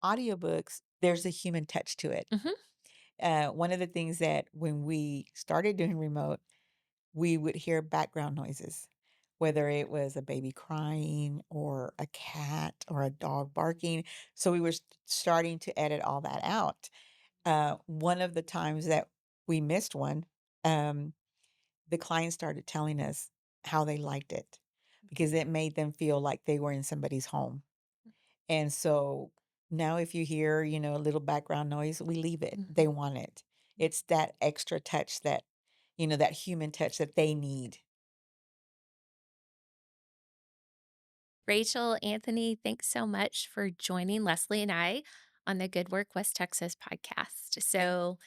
audiobooks, there's a human touch to it. Mhm. One of the things that when we started doing remote, we would hear background noises, whether it was a baby crying or a cat or a dog barking. So we were starting to edit all that out. One of the times that we missed one, um, the client started telling us how they liked it because it made them feel like they were in somebody's home. And so now if you hear, a little background noise, we leave it. They Mhm. want it. It's that extra touch that, that human touch that they need. Rachel, Anthony, thanks so much for joining Leslie and I on the Good Work West Texas podcast. Thank So,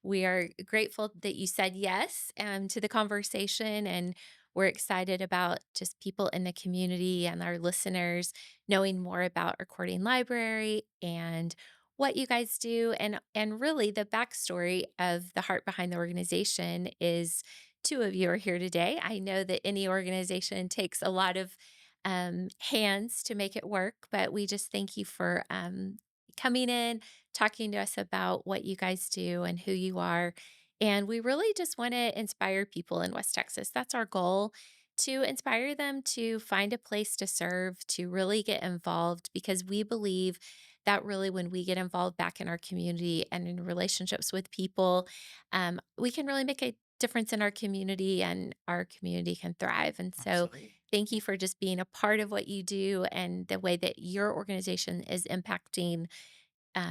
we are grateful that you said yes to the conversation, and we're excited about just people in the community and our listeners knowing more about Recording Library and what you guys do, and really the backstory of the heart behind the organization is two of you are here today. I know that any organization takes a lot of hands to make it work. But we just thank you for coming in, talking to us about what you guys do and who you are. And we really just want to inspire people in West Texas. That's our goal, to inspire them to find a place to serve, to really get involved, because we believe that really when we get involved back in our community and in relationships with people, we can really make a difference in our community and our community can thrive. And so Absolutely. thank you for just being a part of what you do and the way that your organization is impacting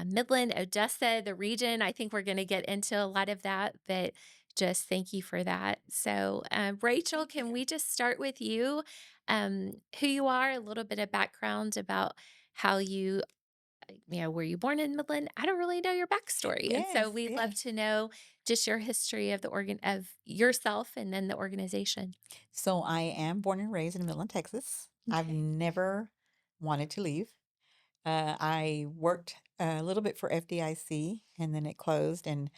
Midland, Odessa, the region. I think we're going to get into a lot of that, but just thank you for that. So, Rachel, Thank can you. we just start with you? Who you are, a little bit of background about how were you born in Midland? I don't really know your backstory. And so Yes, we'd love yes. to know just your history of the organ of yourself and then the organization. So I am born and raised in Midland, Texas. I've Okay. never wanted to leave. I worked a little bit for FDIC and then it closed and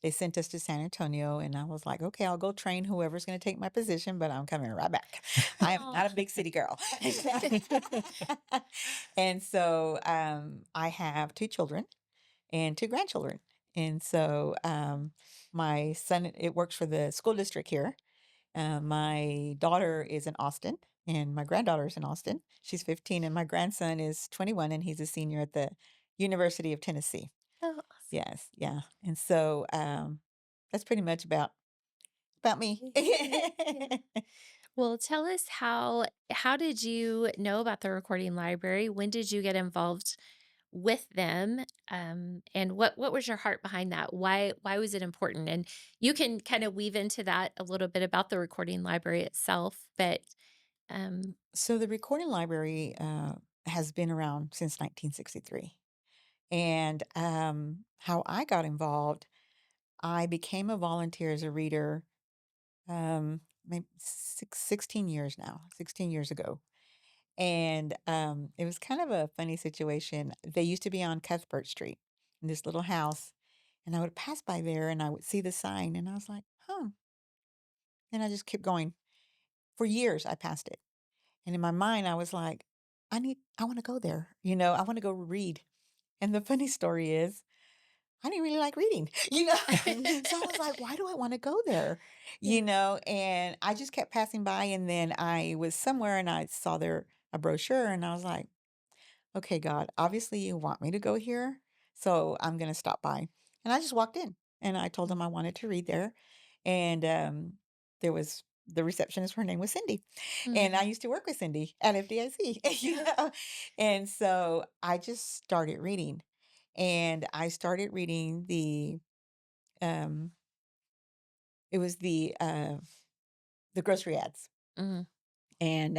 they sent us to San Antonio. And I was like, okay, I'll go train whoever's going to take my position, but I'm coming right back. I am Oh. not a big city girl. And so I have two children and two grandchildren. And so my son, it works for the school district here. My daughter is in Austin, and my granddaughter is in Austin. She's 15, and my grandson is 21, and he's a senior at the University of Tennessee. Oh, Yes, yeah, and so that's pretty much about me. awesome. Yeah. Well, tell us how did you know about the recording library? When did you get involved with them? And what was your heart behind that? Why was it important? And you can kind of weave into that a little bit about the recording library itself, but um So the recording library has been around since 1963, and how I got involved, I became a volunteer as a reader. Maybe 16 years now, 16 years ago. And, it was kind of a funny situation. They used to be on Cuthbert Street in this little house, and I would pass by there and I would see the sign and I was like, "Huh." And I just kept going. For years, I passed it. And in my mind, I was like, I wanna go there, I wanna go read. And the funny story is I didn't really like reading, So I was like, "Why do I wanna go there?" yeah. And I just kept passing by, and then I was somewhere and I saw a brochure, and I was like, "Okay, God, obviously you want me to go here, so I'm gonna stop by." And I just walked in, and I told Mm, them I wanted to read there, and, there was the receptionist, her name was Cindy, and I mm, used to work with Cindy at FDIC, And so I just started reading, and I started reading um, it was the grocery ads. mm, And,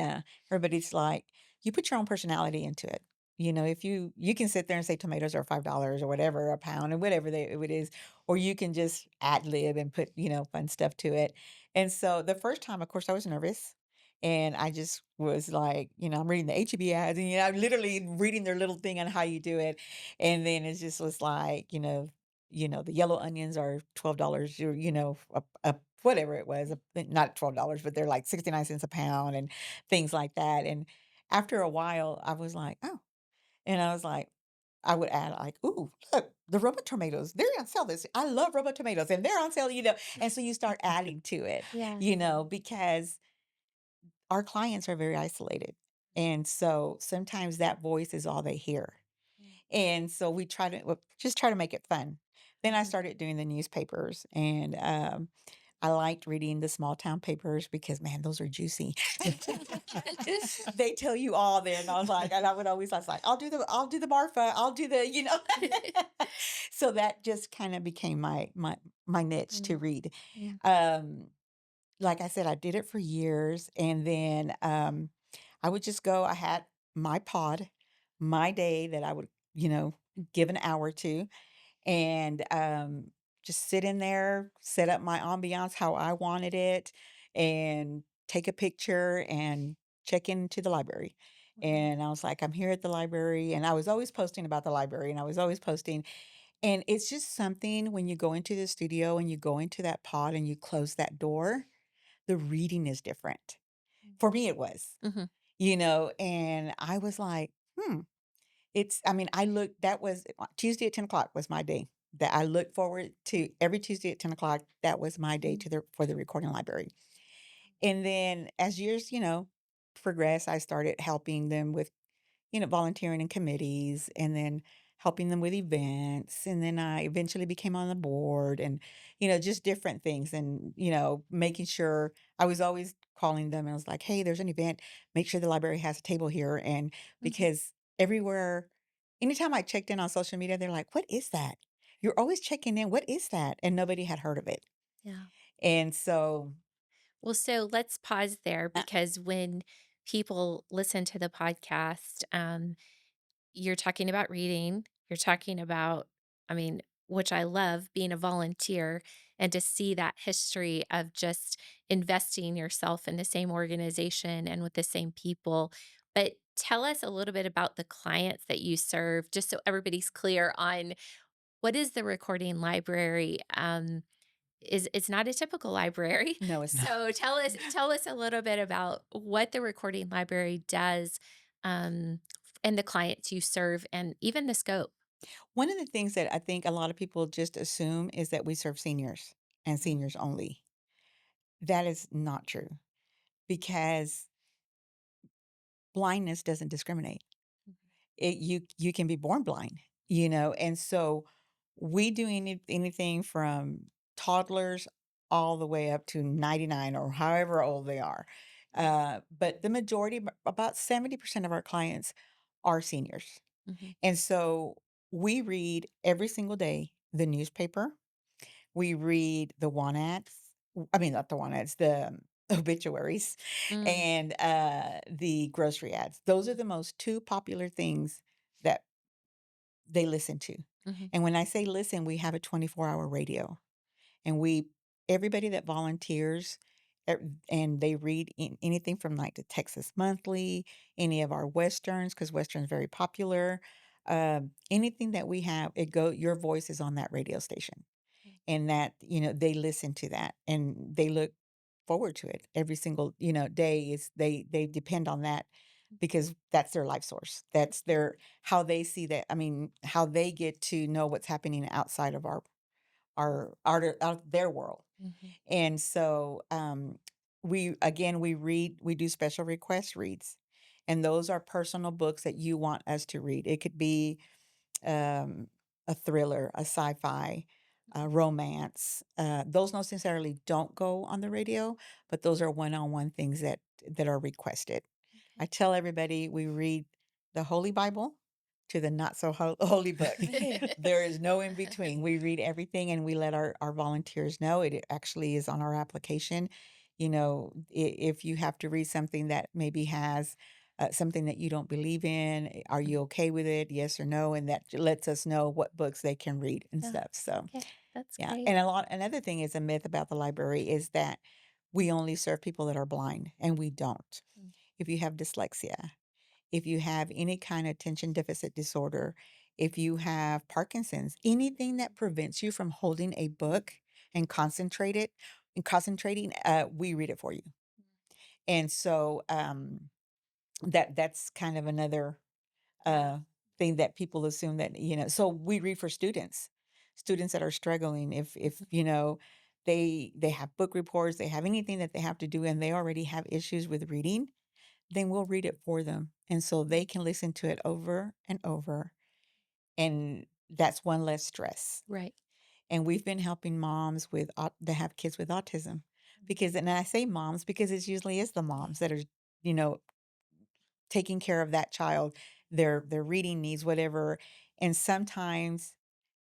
everybody's like, "You put your own personality into it." If you can sit there and say tomatoes are $5 or whatever, a pound or whatever it is, or you can just ad lib and put, fun stuff to it. And so the first time, of course, I was nervous, and I just was like, I'm reading the HEB ads and, I'm literally reading their little thing on how you do it. And then it just was like, the yellow onions are $12 or, a whatever it was, not $12, but they're like 69 cents a pound and things like that, and after a while, I was like, "Oh," and I was like, I would add like, "Ooh, look, the Roma tomatoes, they're on sale this I love Roma tomatoes and they're on sale," and so you start adding to it, Yeah. because our clients are very isolated. And so sometimes that voice is all they hear. And so we try to just try to make it fun. Then I Mhm. started doing the newspapers, and I liked reading the small town papers because, man, those are juicy. They tell you all there, and I was like, I'll do the Marfa, I'll do the. So that just kind of became my niche to Mm, read. mm, Um, like I said, I did it for years, and then I would just go. I had my pod, my day that I would, give an hour to, and just sit in there, set up my ambiance how I wanted it, and take a picture and check into the library. mhm, And I was like, I'm here at the library. And I was always posting about the library, and I was always posting. And it's just something when you go into the studio and you go into that pod and you close that door, the reading is different. mm, For me, it was, mhm, and I was like, I mean, I looked, that was Tuesday at 10 o'clock was my day that I looked forward to every Tuesday at 10 o'clock. That was my day mhm, for the recording library. And then as years, progress, I started helping them with volunteering in committees and then helping them with events. And then I eventually became on the board and, just different things and, making sure I was always calling them and I was like, hey, there's an event. Make sure the library has a table here. And mhm. because everywhere, anytime I checked in on social media, they're like, what is that? You're always checking in. What is that? And nobody had heard of it. Yeah. And so, Well, so let's pause there uh, because when people listen to the podcast, you're talking about reading, you're talking about, I mean, which I love being a volunteer and to see that history of just investing yourself in the same organization and with the same people. But tell us a little bit about the clients that you serve, just so everybody's clear on what is the recording library. Is it's not a typical library. no, it's not. So tell us a little bit about what the recording library does, and the clients you serve and even the scope. One of the things that I think a lot of people just assume is that we serve seniors and Mm, seniors only. That is not true because blindness doesn't discriminate. mhm, You can be born blind, and so we do anything from toddlers all the way up to 99 or however old they are. But the majority, about 70% of our clients are seniors. mhm, And so we read every single day the newspaper. We read the want ads. I mean, not the want ads, the obituaries mm, and the grocery ads. Those are the most two popular things that they listen to. mhm, And when I say listen, we have a 24-hour radio. And everybody that volunteers, and they read anything from like the Texas Monthly, any of our Westerns, because Western's very popular. Anything that we have, your voice is on that radio station and that, they listen to that and they look forward to it every single, day is they depend on that because that's their life source. That's their how they see that. I mean, how they get to know what's happening outside of out of their world. mhm, And so we do special request reads. And those are personal books that you want us to read. It could be um, a thriller, a sci-fi, a romance. Those necessarily don't go on the radio, but those are one-on-one things that are requested. I okay. tell everybody we read the Holy Bible to the not so holy book. There is no in between. We read everything and we let our volunteers know. It actually is on our application. If you have to read something that maybe has something that you don't believe in, are Mm, you okay with it? Yes or no? And that lets us know what books they can read and yeah, stuff. So, okay, that's yeah. great. And another thing is a myth about the library is that we only serve people that are blind, and we don't. Mm, If you have dyslexia, if you have any kind of attention deficit disorder, if you have Parkinson's, anything that prevents you from holding a book and concentrating, we read it for you. And so that's kind of another yeah, thing that people assume that, so we read for students that are struggling. If, they have book reports, they have anything that they have to do and they already have issues with reading, then we'll read it for them. And so they can listen to it over and over, and that's one less stress. Right. And we've been helping moms that have kids with autism, Mhm. because, and I say moms because it usually is the moms that are, you know, taking care of that child, their reading needs, whatever. And sometimes,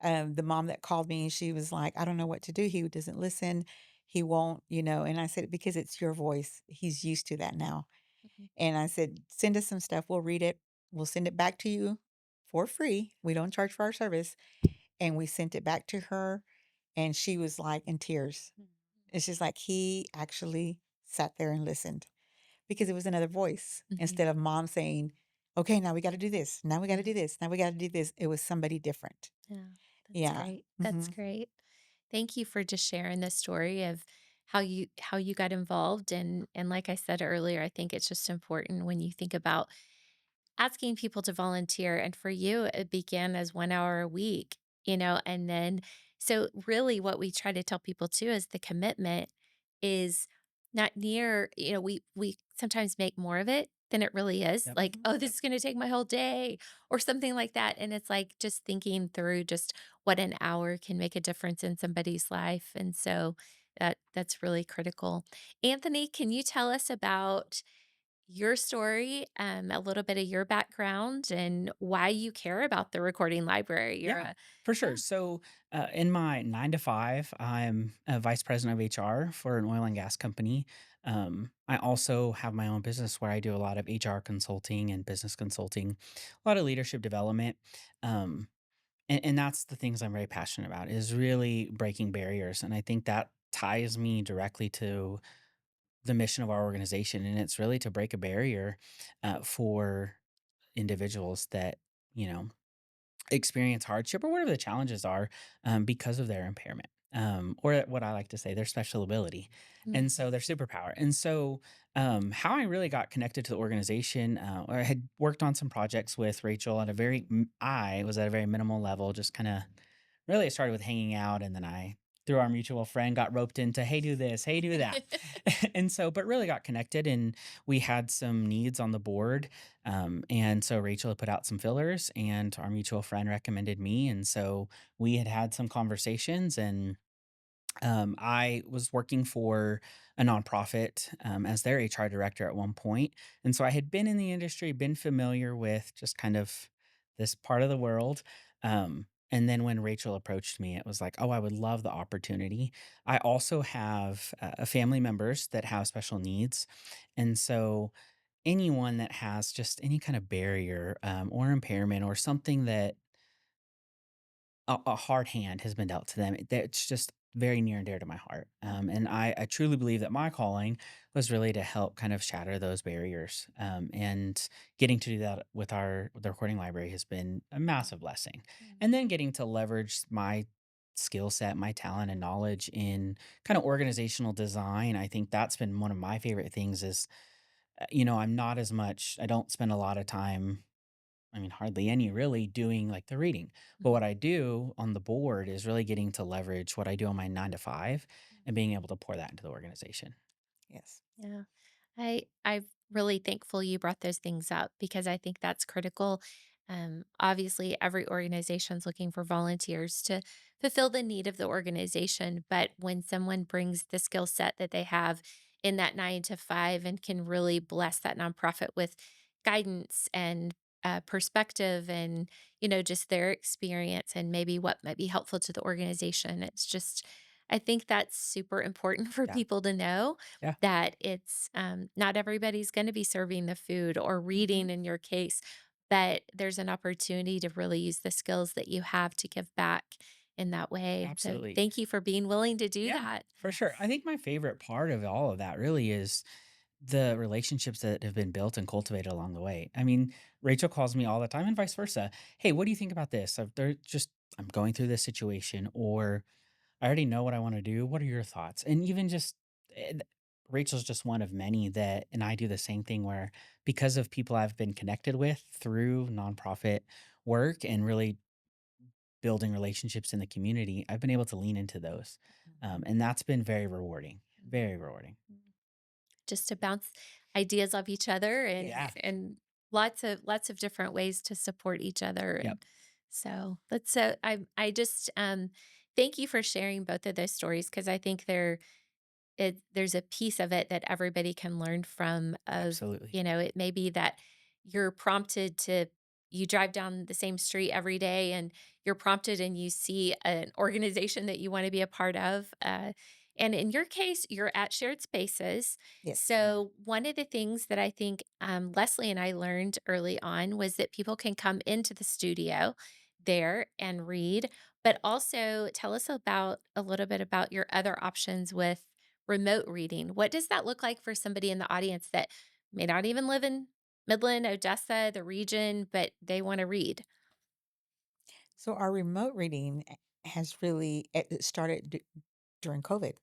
the mom that called me, she was like, "I don't know what to do. He doesn't listen. He won't," and I said, "Because it's your voice. He's used to that now." Mhm. And I said, "Send us some stuff. We'll read it. We'll send it back to you for free. We don't charge for our service." And we sent it back to her, and she was like in tears. Mhm. It's just like he actually sat there and listened, because it was another voice Mhm. instead of mom saying, "Okay, now we gotta do this. Now we gotta Yeah. do this. Now we gotta do this." It was somebody different. Yeah. That's Yeah. great. That's Mhm. great. Thank you for just sharing the story of how you got involved, and like I said earlier, I think it's just important when you think about asking people to volunteer. And for you, it began as 1 hour a week, and then, so really what we try to tell people too is the commitment is not near, we sometimes make more of it than it really is. Yep. Like, Mhm. oh, this is going to take my whole day or something like that. And it's like just thinking through just what an hour can make a difference in somebody's life. And so that's really critical. Anthony, can you tell us about your story, a little bit of your background and why you care about the recording library. You're Yeah, a for Yeah. sure. So, in my 9 to 5, I'm a vice president of HR for an oil and gas company. I also have my own business where I do a lot of HR consulting and business consulting, a lot of leadership development. Um, and that's the things I'm very passionate about is really breaking barriers. And I think that ties me directly to the mission of our organization. And it's really to break a barrier for individuals that, you know, experience hardship or whatever the challenges are because of their impairment. Or what I like to say, their special ability. And Mm, so their superpower. And so, how I really got connected to the organization, I had worked on some projects with Rachel at I was at a very minimal level, just kind of really it started with hanging out. And then I, through our mutual friend, got roped into, hey, do this, hey, do that. And so, but really got connected. And we had some needs on the board, and so Rachel had put out some fillers, and our mutual friend recommended me. And so we had had some conversations, and I was working for a nonprofit as their HR director at one point. And so I had been in the industry, been familiar with just kind of this part of the world. And then when Rachel approached me, it was like, oh, I would love the opportunity. I also have family members that have special needs. And so anyone that has just any kind of barrier or impairment or something that a hard hand has been dealt to them. That's just very near and dear to my heart. And I truly believe that my calling was really to help kind of shatter those barriers. And getting to do that with the recording library has been a massive blessing. mm, And then getting to leverage my skill set, my talent and knowledge in kind of organizational design. I think that's been one of my favorite things is, I'm not as much, I don't spend a lot of time, I mean, hardly any really doing like the reading. But mhm, what I do on the board is really getting to leverage what I do on my 9 to 5 and being able to pour that into the organization. Yes. yeah. I'm really thankful you brought those things up because I think that's critical. Obviously, every organization's looking for volunteers to fulfill the need of the organization, but when someone brings the skill set that they have in that 9 to 5 and can really bless that nonprofit with guidance and perspective and just their experience and maybe what might be helpful to the organization, it's just, I think that's super important for Yeah. people to know Yeah. that it's, not everybody's gonna be serving the food or Mhm. reading in your case, but there's an opportunity to really use the skills that you have to give back in that way. So Absolutely. thank you for being willing to do Yeah, that. for sure. I think my favorite part of all of that really is the relationships that have been built and cultivated along the way. I mean, Rachel calls me all the time and vice versa. Hey, what do you think about this? I'm going through this situation, or I already know what I want to do. What are your thoughts? And even just Rachel's just one of many and I do the same thing where because of people I've been connected with through nonprofit work and really building relationships in the community, I've been able to lean into those. And that's been very rewarding, very rewarding. Mm. Just to bounce ideas off each other Yeah. and lots of different ways to support each other, Yep. and so that's so I just thank you for sharing both of those stories because I think there's a piece of it that everybody can learn from of, Absolutely. you know, it may be that you're prompted to you drive down the same street every day and you're prompted and you see an organization that you want to be a part of. And in your case, you're at shared spaces. Yes. So, one of the things that I think Leslie and I learned early on was that people can come into the studio there and read, but also tell us about a little bit about your other options with remote reading. What does that look like for somebody in the audience that may not even live in Midland, Odessa, the region, but they want to read? So our remote reading has really it started during COVID.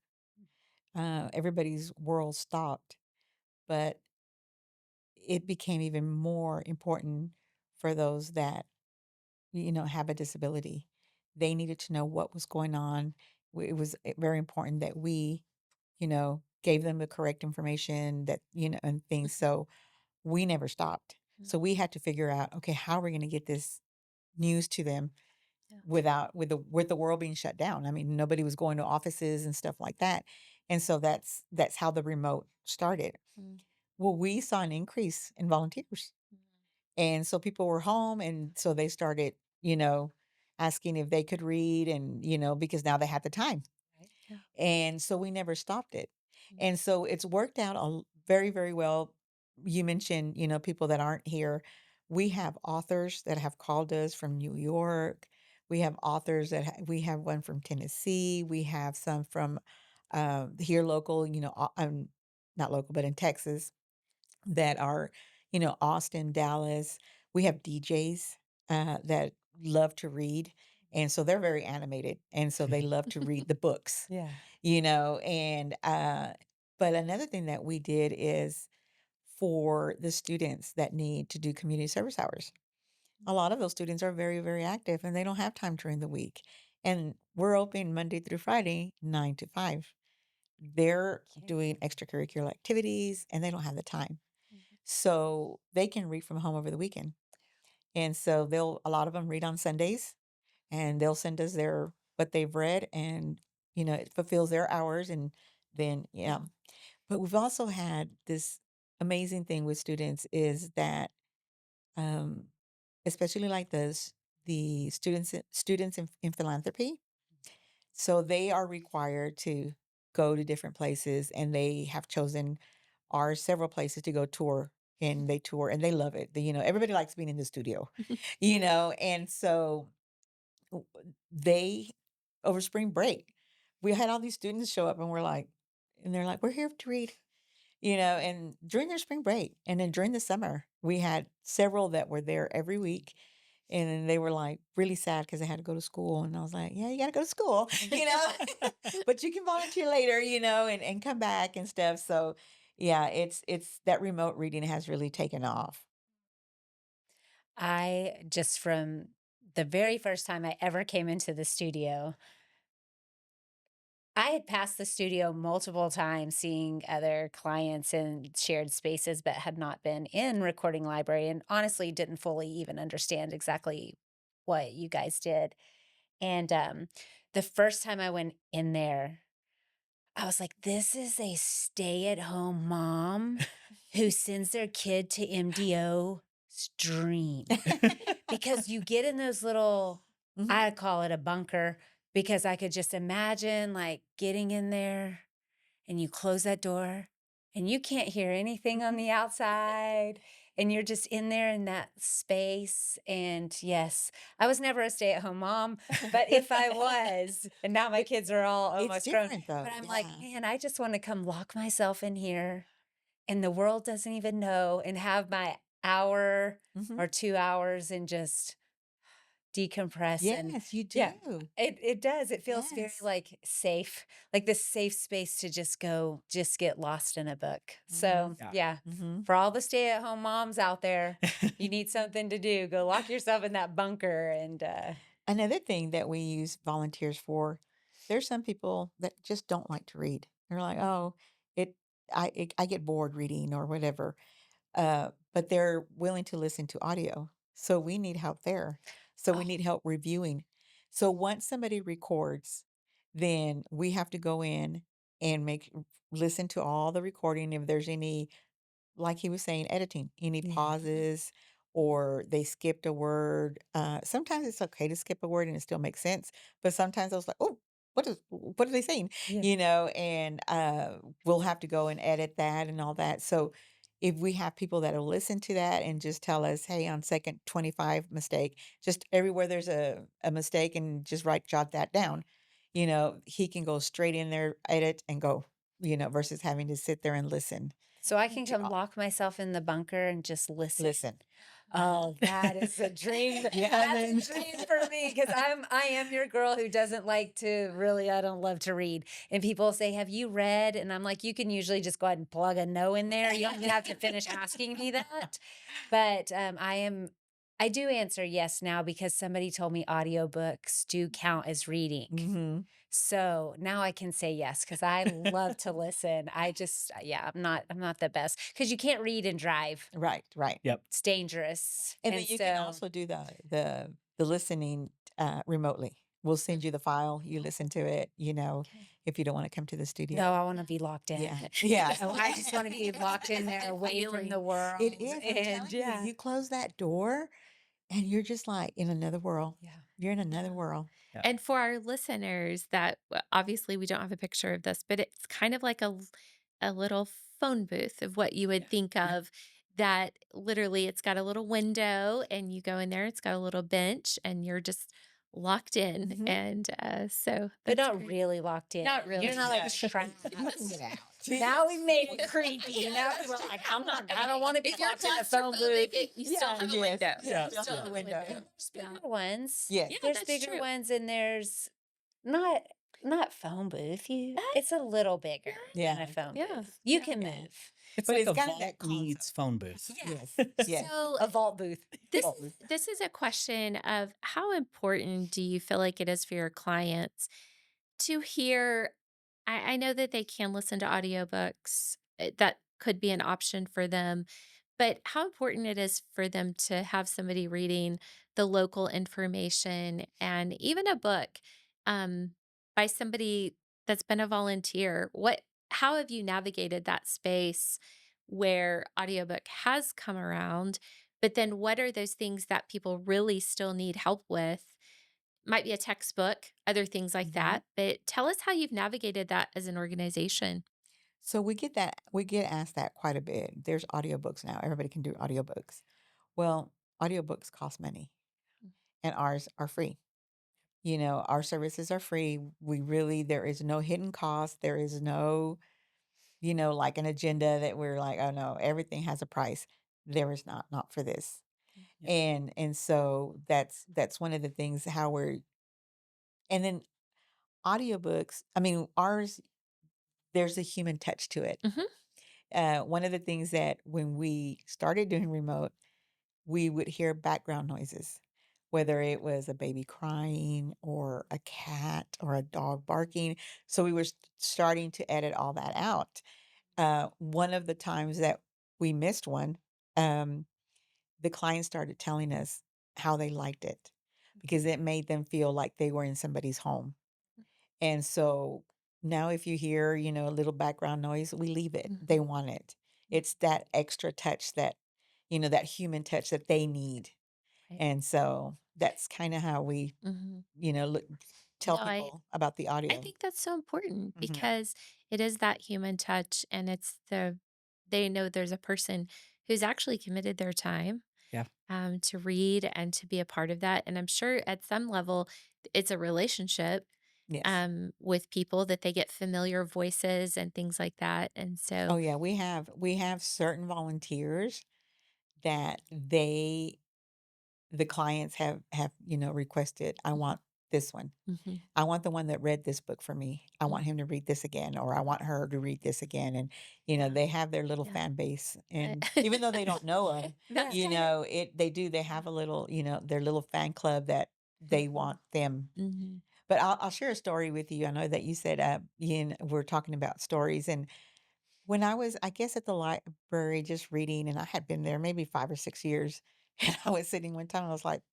Everybody's world stopped, but it became even more important for those that have a disability. They needed to know what was going on. It was very important that we gave them the correct information and things. So we never stopped. Mm, So we had to figure out, okay, how are we going to get this news to them yeah. with the world being shut down. I mean, nobody was going to offices and stuff like that. And so that's how the remote started. Mm, Well, we saw an increase in volunteers. mm, And so people were home and so they started, asking if they could read and, because now they had the time. right. Yeah. And so we never stopped it. Mm, And so it's worked out very, very well. You mentioned, people that aren't here. We have authors that have called us from New York. We have authors we have one from Tennessee. We have some from here local, not local, but in Texas that are, Austin, Dallas. We have DJs that love to read. And so they're very animated. And so they love to read the books, Yeah. and but another thing that we did is for the students that need to do community service hours. A lot of those students are very, very active and they don't have time during the week. And we're open Monday through Friday, 9 to 5. They're doing extracurricular activities and they don't have the time. mhm, So they can read from home over the weekend. And so a lot of them read on Sundays and they'll send us their what they've read and it fulfills their hours and then yeah. But we've also had this amazing thing with students is that um especially like the students in philanthropy, so they are required to go to different places and they have chosen our several places to go tour and they tour and they love it. Everybody likes being in the studio, and so w- they over spring break, we had all these students show up and they're like, we're here to read, and during their spring break and then during the summer, we had several that were there every week. And then they were like really sad because they had to go to school. And I was like, yeah, you got to go to school, but you can volunteer later, and come back and stuff. So yeah, it's that remote reading has really taken off. I just from the very first time I ever came into the studio, I had passed the studio multiple times seeing other clients in shared spaces, but had not been in recording library and honestly didn't fully even understand exactly what you guys did. And the first time I went in there, I was like, this is a stay at home mom who sends their kid to MDO dream. Because you get in those little, Mhm. I call it a bunker, because I could just imagine like getting in there and you close that door and you can't hear anything on Mhm. the outside and you're just in there in that space. And yes, I was never a stay-at-home mom, but if I was, and now my It kids are all it's almost grown, different though. but I'm like, Yeah. man, I just want to come lock myself in here and the world doesn't even know and have my hour Mhm. or 2 hours and just decompress and Yes, you yeah, do. it does. It feels very Yes. like safe, like this safe space to just get lost in a book. Mhm. So, Yeah. yeah, Mhm. for all the stay-at-home moms out there, you need something to do, go lock yourself in that bunker and Another thing that we use volunteers for, there's some people that just don't like to read. They're like, "Oh, it I get bored reading or whatever." But they're willing to listen to audio. So we need help there. So we oh, need help reviewing. So once somebody records, then we have to go in and listen to all the recording. If there's any, like he was saying, editing, any yeah. pauses or they skipped a word. Sometimes it's okay to skip a word and it still makes sense, but sometimes I was like, oh, what are they saying? Yeah. And we'll have to go and edit that and all that. So if we have people that'll listen to that and just tell us, hey, on second 25 mistake, just everywhere there's a mistake and just jot that down, he can go straight in there, edit and go, versus having to sit there and listen So I can to come lock myself in the bunker and just listen. listen. Oh, that is a dream. Yeah, That's a dream for me because I am your girl who doesn't like to really I don't love to read. And people say, "Have you read?" And I'm like, "You can usually just go ahead and plug a no in there. You don't even have to finish asking me that." But I do answer yes now because somebody told me audiobooks do count as reading. Mhm. So now I can say yes because I love to listen. I just yeah, I'm not the best because you can't read and drive. Right, right. Yep. It's dangerous. And then And you can so also do the listening, remotely. We'll send you the file, you listen to it, okay. if you don't wanna come to the studio. No, I wanna be locked in. Yeah, yeah. Oh, I just wanna be locked in there away from the world, It is, I'm and telling you, yeah. you close that door and you're just, like, in another world. Yeah. You're in another Yeah. world. Yeah. And for our listeners that obviously we don't have a picture of this, but it's kind of like a little phone booth of what you would Yeah. think of that literally it's got a little window and you go in there, it's got a little bench and you're just locked in. Mhm. And so But that's not great. really locked in. Not really. You're not, like, Yeah. trapped. You can get out. Now we made it creepy. Now we're like, I don't wanna be If you're locked in a phone booth. claustrophobic, you still Yeah, have a yes, window. yeah, Yeah. You still still have have a a window. window. There's Yeah. bigger ones. Yes. Yeah, There's that's bigger true. ones and there's not not phone booth. Uh, It's a little bigger Yeah. than a phone Yeah. booth. You Yeah. can Yeah. move. It's But like it's a kinda vault that meets concept. phone booth. Yes, yes. So A vault booth. this Well, this is a question of how important do you feel like it is for your clients to hear I know that they can listen to audiobooks. That could be an option for them, but how important it is for them to have somebody reading the local information and even a book um, by somebody that's been a volunteer. What how have you navigated that space where audiobook has come around, but then what are those things that people really still need help with? Might be a textbook, other things like Mhm. that, but tell us how you've navigated that as an organization. So we get asked that quite a bit. There's audiobooks now. Everybody can do audiobooks. Well, audiobooks cost money and ours are free. Our services are free. There is no hidden cost. There is no, like an agenda that we're like, oh no, everything has a price. There is not for this. Yeah. And so that's one of the things how and then audiobooks, I mean, ours, there's a human touch to it. Mhm. One of the things that when we started doing remote, we would hear background noises, whether it was a baby crying or a cat or a dog barking. So we were starting to edit all that out. One of the times that we missed one, um, the client started telling us how they liked it because it made them feel like they were in somebody's home. And so now if you hear, a little background noise, we leave it. They Mhm. want it. It's that extra touch that human touch that they need. Right. And so that's kind of how we, Mhm. look, tell No, I people about the I audio. think that's so important Mhm. because it is that human touch and they know there's a person who's actually committed their time Yeah. to read and to be a part of that. And I'm sure at some level it's a relationship Yes. with people that they get familiar voices and things like that. And Oh so, yeah, we have certain volunteers that the clients have, requested, "I Mhm. want this one. Mhm. I want the one that read this book for me. I Mm. want him to read this again, or I want her to read this again." And, Wow. they have their little Yeah. fan base. Uh, And even though they don't know them, Yeah. That's kind of they have a little, their little fan club that they Mhm. want them. Mhm. But I'll share a story with you. I know that you said, we're talking about stories. And when I was, I guess, at the library just reading, and I had been there maybe 5 or 6 years, and I was sitting one time, I was like,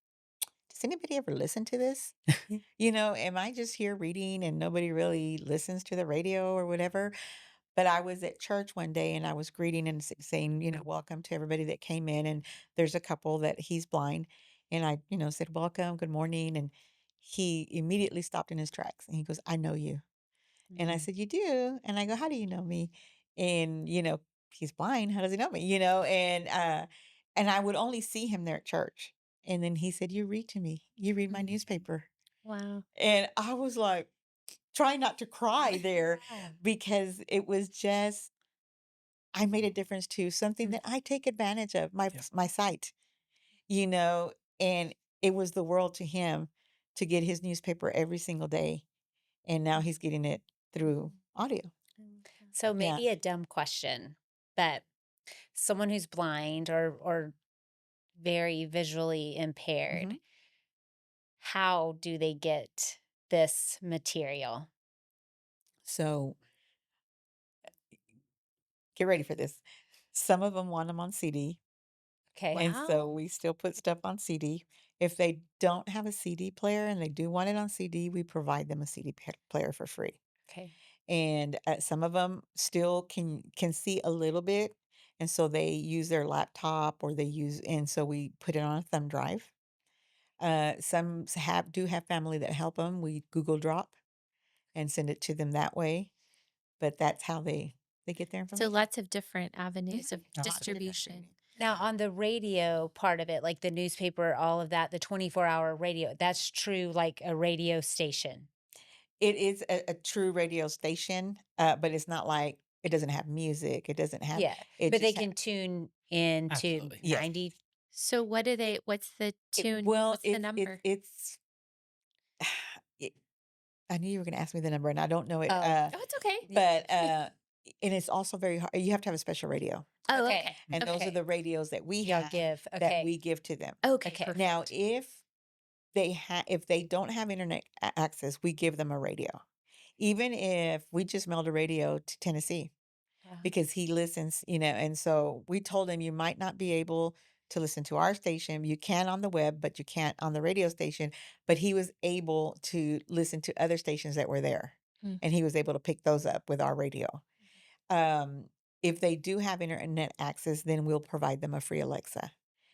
does anybody ever listen to this? Am I just here reading and nobody really listens to the radio or whatever? But I was at church one day and I was greeting and saying, welcome to everybody that came in. And there's a couple that he's blind. And I, said, welcome, good morning. And he immediately stopped in his tracks and he goes, I know you. And I Mm. said, you do? And I go, how do you know me? And, he's blind. How does he know me? And I would only see him there at church. And then he said, you read to me. You read my Mhm. newspaper. Wow. And I was like, trying not to cry there Yeah. because it was just I made a difference too, something Mm. that I take advantage of, my Yep. my sight, you know, and it was the world to him to get his newspaper every single day, and now he's getting it through Mhm. audio. I love that. So Yeah. maybe a dumb question, but someone who's blind or very visually impaired, Mhm. how do they get this material? So, get ready for this. Some of them want them on CD, Okay. and so Wow. we still put stuff on CD. If they don't have a CD player and they do want it on CD, we provide them a CD player for free. Okay. And, some of them still can see a little bit, and so they use their laptop or they use and so we put it on a thumb drive. Some have family that help them. We Google Drop and send it to them that way, but that's how they get their So information. lots of different avenues of A lot of different distribution. avenues. Now, on the radio part of it, like the newspaper, all of that, the 24-hour radio, that's true like a radio station. It is a true radio station, but it's not like it doesn't have music. It doesn't have Yeah. it But they just ha can tune in to Absolutely. yes. 90. So what do they what's the tune? Well, What's the number? it's it I knew you were gonna ask me the number, and I don't know it, Oh, Oh, it's okay. yeah. but, and it's also very hard you have to have a special radio, Oh, Okay. okay. and those are Okay. the radios that we Y'all have give. that Okay. we give to them. Okay, Okay. Now, perfect. if they don't have internet access, we give them a radio. Even if we just mailed a radio to Tennessee Wow. because he listens, and so we told him, "You might not be able to listen to our station. You can on the web, but you can't on the radio station." But he was able to listen to other stations that were there, Mm, and he was able to pick those up with our radio. Um, if they do have internet access, then we'll provide them a free Alexa,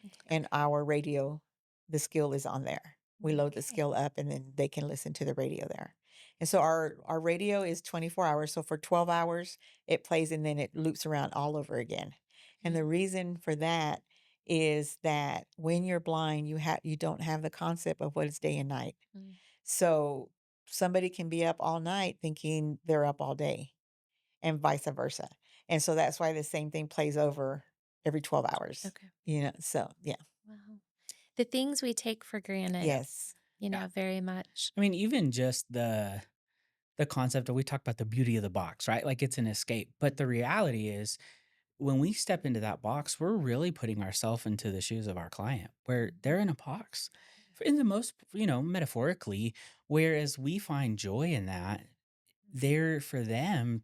okay. and our radio, the skill is on there. We load the Okay. skill up, and then they can listen to the radio there. And so our radio is 24 hours. So for 12 hours, it plays and then it loops around all over again. And Mm, the reason for that is that when you're blind, you don't have the concept of what is day and night. mm. So somebody can be up all night thinking they're up all day and vice versa. And so that's why the same thing plays over every 12 hours. Okay. So yeah. Wow. The things we take for granted, Yeah. Yes. Yeah. very much. I mean, even just the concept of we talk about the beauty of the box, right? Like it's an escape. But the reality is when we step into that box, we're really putting ourselves into the shoes of our client where they're in a box in the most, metaphorically, whereas we find joy in that. There for them,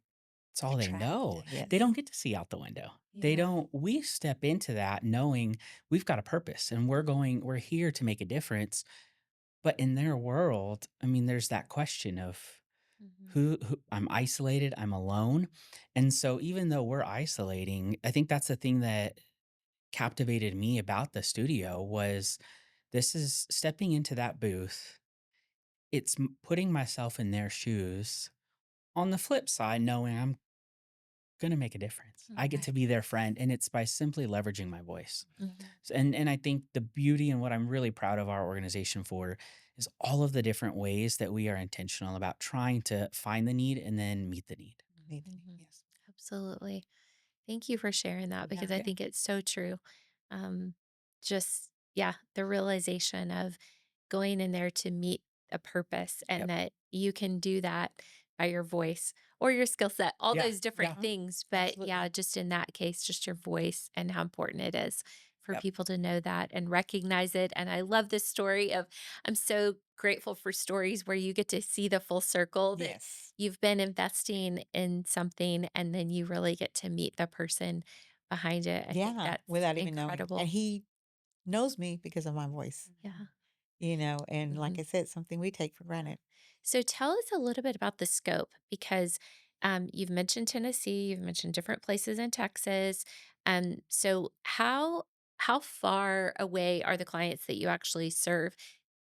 it's all they know. Attractive. They Yes. don't get to see out the window. They Yeah. don't we step into that knowing we've got a purpose and we're here to make a difference. But in their world, I mean, there's that question of Mhm. who I'm isolated, I'm alone. And so even though we're isolating, I think that's the thing that captivated me about the studio was this is stepping into that booth. It's putting myself in their shoes. On the flip side, knowing I'm gonna make a difference. I get Mhm. to be their friend, and it's by simply leveraging my voice. Mhm. And I think the beauty and what I'm really proud of our organization for is all of the different ways that we are intentional about trying to find the need and then meet the need. Maybe. Mhm. Yes. Absolutely. Thank you for sharing that Yeah. because I Yeah. think it's so true. Um, just yeah, the realization of going in there to meet a purpose and Yep. that you can do that by your voice or your skill set, all Yeah. those different Yeah. Mhm. things. But yeah, Absolutely. just in that case, just your voice and how important it is for Yep. people to know that and recognize it. And I love this story of, I'm so grateful for stories where you get to see the full circle that Yes. you've been investing in something and then you really get to meet the person behind it. I think Yeah, that's without even knowing. And incredible. he knows me because of my voice, Yeah. and like Mhm. I said, something we take for Yeah. granted. So tell us a little bit about the scope because you've mentioned Tennessee, you've mentioned different places in Texas. So how far away are the clients that you actually serve?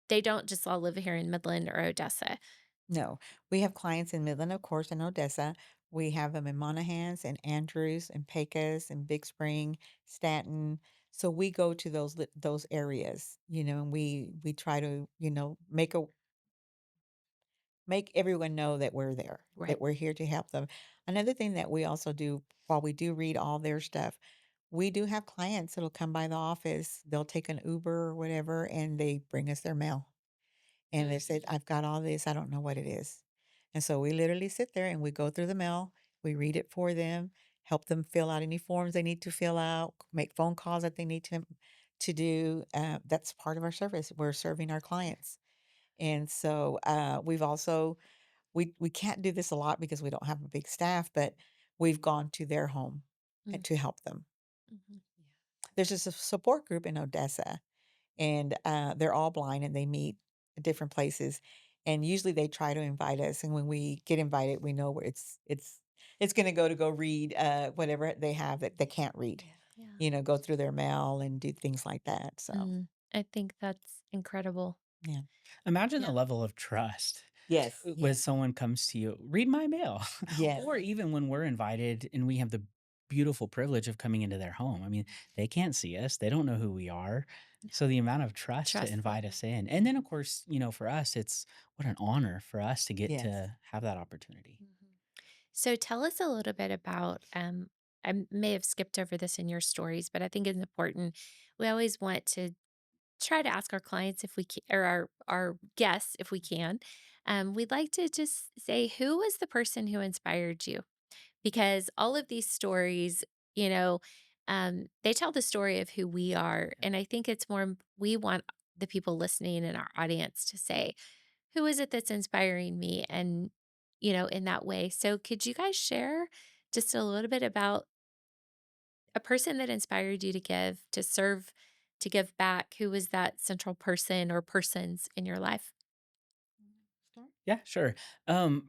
They don't just all live here in Midland or Odessa. No, we have clients in Midland, of course, and Odessa. We have them in Monahans and Andrews and Pecos and Big Spring, Staten. So we go to those areas, and we try to, make everyone know that we're there, Right. that we're here to help them. Another thing that we also do while we do read all their stuff, we do have clients that'll come by the office. They'll take an Uber or whatever, and they bring us their mail. And they said, I've got all this, I don't know what it is. And so we literally sit there and we go through the mail, we read it for them, help them fill out any forms they need to fill out, make phone calls that they need to do. That's part of our service. We're serving our clients. And so we've also we can't do this a lot because we don't have a big staff, but we've gone to their home to help them. Mm-hmm. There's just a support group in Odessa, and they're all blind and they meet at different places. And usually they try to invite us, and when we get invited, we know where it's going to go read whatever they have that they can't read. Yeah. Go through their mail and do things like that. So I think that's incredible. yeah, Imagine the Yeah. level of trust yes, when yes, someone comes to you, read my mail, yes, or even when we're invited and we have the beautiful privilege of coming into their home. I mean, they can't see us, they don't know who we are. Yeah. So the amount of trust to Trust invite them. us in. And then, of course, for us, it's what an honor for us to get yes. to have that opportunity. Mhm. So tell us a little bit about I may have skipped over this in your stories, but I think it's important. We always want to try to ask our clients if we can, or our guests if we can. We'd like to just say who was the person who inspired you, because all of these stories, you know, they tell the story of who we are, and I think it's more we want the people listening in our audience to say who is it that's inspiring me and in that way. So could you guys share just a little bit about a person that inspired you to give, to serve, to give back? Who was that central person or persons in your life? Start. Yeah, sure.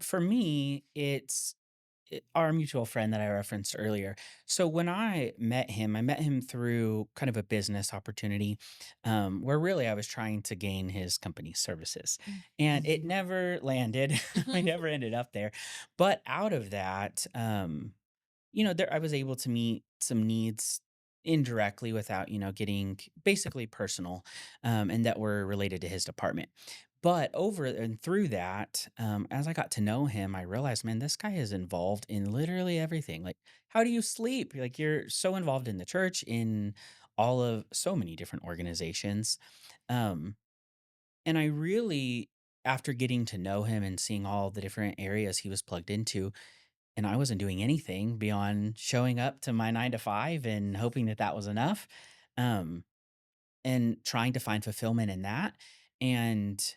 For me, it's our mutual friend that I referenced earlier. So when I met him through kind of a business opportunity, where really I was trying to gain his company's services, Mm. and it never landed. I never ended up there. But out of that, there I was able to meet some needs indirectly without, getting basically personal, and that were related to his department. But over and through that, as I got to know him, I realized, man, this guy is involved in literally everything. Like, how do you sleep? Like, you're so involved in the church, in all of so many different organizations. Um, and I really, after getting to know him and seeing all the different areas he was plugged into, and I wasn't doing anything beyond showing up to my 9 to 5 and hoping that that was enough, um, and trying to find fulfillment in that, and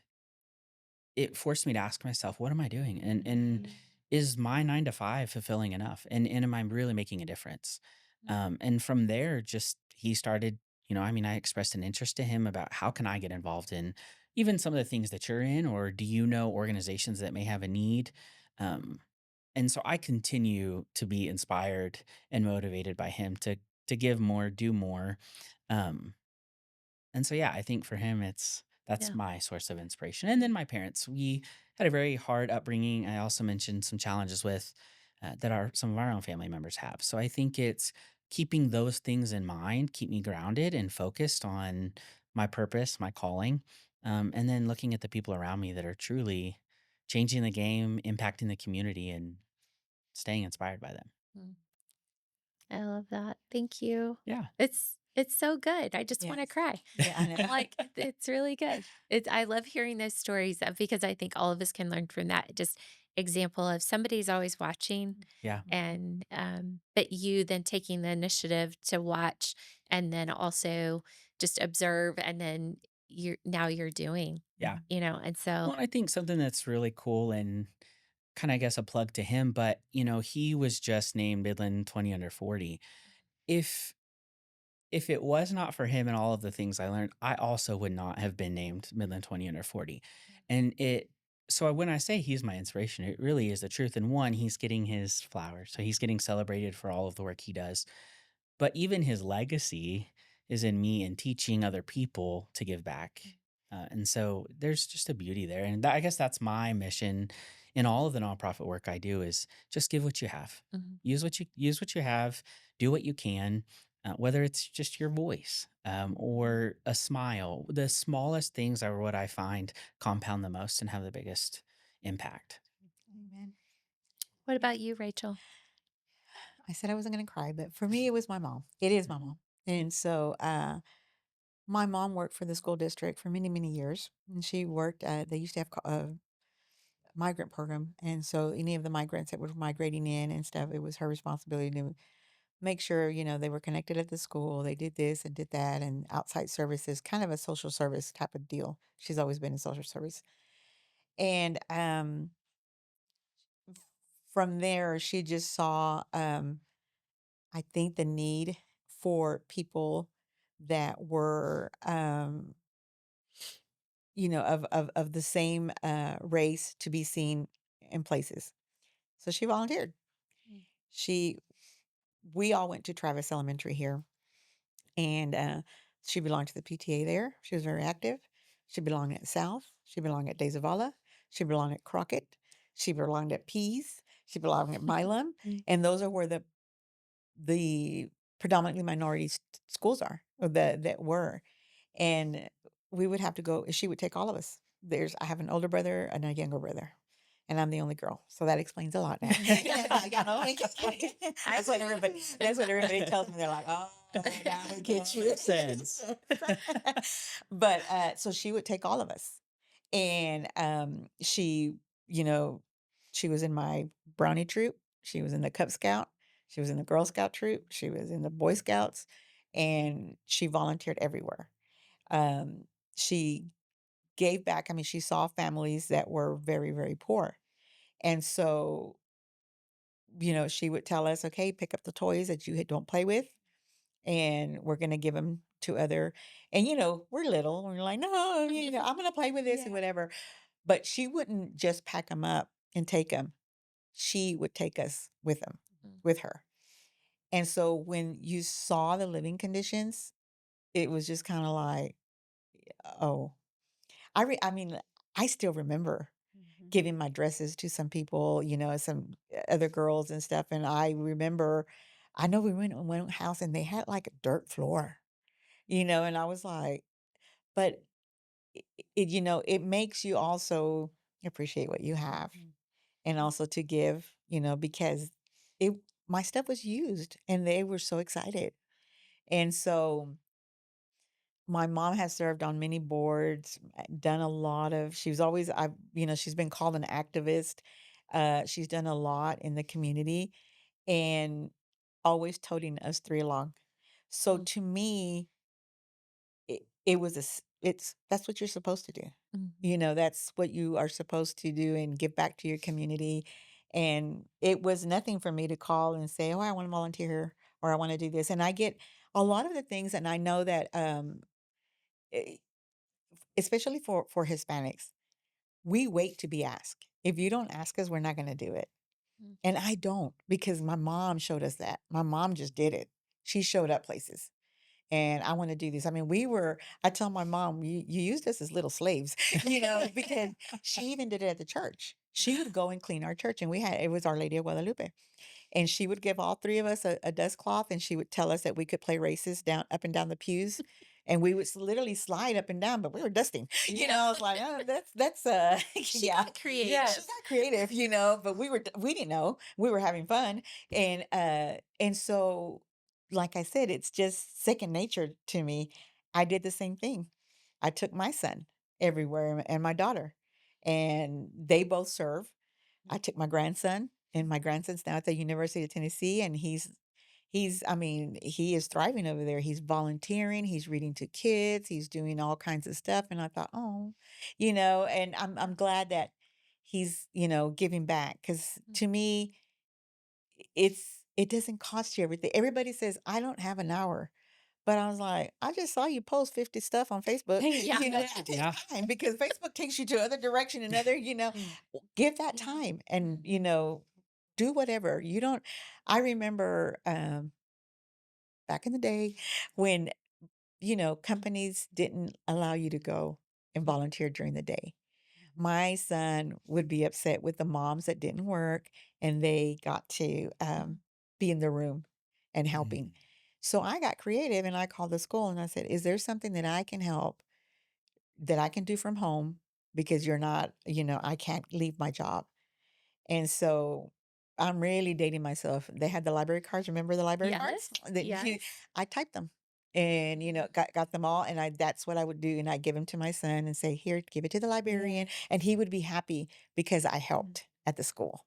it forced me to ask myself, "What am I doing? And is my 9 to 5 fulfilling enough? And am I really making a difference?" And from there, just he started, I mean, I expressed an interest to him about how can I get involved in even some of the things that you're in, or do you know organizations that may have a need? Um, and so I continue to be inspired and motivated by him to give more, do more. Um, and so, yeah, I think for him, that's Yeah. my source of inspiration. And then my parents, we had a very hard upbringing. I also mentioned some challenges with that our some of our own family members have. So I think it's keeping those things in mind, keep me grounded and focused on my purpose, my calling, and then looking at the people around me that are truly changing the game, impacting the community, and staying inspired by them. Mm. I love that. Thank you. Yeah. It's It's so good. I just wanna Yes. cry. Yeah, I know. Like, it's really good. I love hearing those stories, because I think all of us can learn from that, just example of somebody's always watching Yeah. and, but you then taking the initiative to watch and then also just observe and then you're doing, Yeah. and so Well, I think something that's really cool and kind of, I guess, a plug to him, but he was just named Midland 20 under 40. If if it was not for him and all of the things I learned, I also would not have been named Midland 20 under 40. And when I say he's my inspiration, it really is the truth. And one, he's getting his flowers. So he's getting celebrated for all of the work he does. But even his legacy is in me and teaching other people to give back. And so there's just a beauty there. And I guess that's my mission in all of the nonprofit work I do is just give what you have. Mhm, Use what you have, do what you can, whether it's just your voice or a smile. The smallest things are what I find compound the most and have the biggest impact. Amen. what about you, Rachel? I said I wasn't gonna cry, but for me, it was my mom. It is my mom. And so, my mom worked for the school district for many, many years, and she worked they used to have a migrant program, and so any of the migrants that were migrating in and stuff, it was her responsibility to make sure, they were connected at the school, they did this and did that, and outside services, kind of a social service type of deal. She's always been in social service. And, from there, she just saw, I think the need for people that were, of the same race to be seen in places. So she volunteered. Mm, She, we all went to Travis Elementary here, and she belonged to the PTA there. She was very active. She belonged at South. She belonged at Days of Allah. She belonged at Crockett. She belonged at Pease. She belonged at Milam, mm, and those are where the predominantly minority schools are, or that were. And we would have to go, she would take all of us. I have an older brother and a younger brother, and I'm the only girl. So that explains a lot now. That's what everybody tells me. They're like, oh, now we get you. Sense. But so she would take all of us. And you know, she was in my brownie troop. She was in the Cub Scout. She was in the Girl Scout troop. She was in the Boy Scouts, and she volunteered everywhere. She gave back. I mean, she saw families that were very, very poor. And so, she would tell us, okay, pick up the toys that you don't play with, and we're going to give them to other. And, we're little. And we're like, no, I'm going to play with this and Yeah. whatever. But she wouldn't just pack them up and take them. She would take us mm, with her. And so when you saw the living conditions, it was just kind of like, oh, I mean, I still remember Mhm. giving my dresses to some people, some other girls and stuff. And I remember, I know we went in one house and they had like a dirt floor, and I was like, but it makes you also appreciate what you have, Mhm. and also to give, because it my stuff was used and they were so excited. And so my mom has served on many boards, done a lot of she was always she's been called an activist. She's done a lot in the community and always toting us three along. So mm, to me, it was it's that's what you're supposed to do. mhm, That's what you are supposed to do and give back to your community. And it was nothing for me to call and say, "Oh, I want to volunteer here," or "I want to do this." And I get a lot of the things, and I know that e especially for Hispanics, we wait to be asked. If you don't ask us, we're not gonna do it. mm. And I don't, because my mom showed us that. My mom just did it. She showed up places. And I wanna do this. I mean, I tell my mom, "You used us as little slaves," because she even did it at the church. She would go and clean our church, and it was Our Lady of Guadalupe. And she would give all 3 of us a dust cloth, and she would tell us that we could play races down up and down the pews, and we would literally slide up and down, but we were dusting. I was like, "Oh, that's She yeah." got creative. She got creative, but we didn't know. We were having fun. And so like I said, it's just second nature to me. I did the same thing. I took my son everywhere and my daughter, and they both serve. I took my grandson, and my grandson's now at the University of Tennessee, and I mean, he is thriving over there. He's volunteering, he's reading to kids, he's doing all kinds of stuff, and I thought, "Oh," and I'm glad that he's, giving back because to me, it doesn't cost you everything. Everybody says, "I don't have an hour." But I was like, "I just saw you post 50 stuff on Facebook." Yeah. That takes Yeah. time because Facebook takes you to other direction and other, give that Yeah. time and, do whatever. You don't I remember, back in the day when, companies didn't allow you to go and volunteer during the day. My son would be upset with the moms that didn't work and they got to, be in the room and helping. Mhm. So I got creative and I called the school and I said, "Is there something that I can help that I can do from home? Because you're not, I can't leave my job." And so I'm really dating myself. They had the library cards. Remember the library cards? Yes. Yes. I typed them and, got them all. And that's what I would do. And I give them to my son and say, "Here, give it to the librarian." Yes. And he would be happy because I Mm. helped at the school.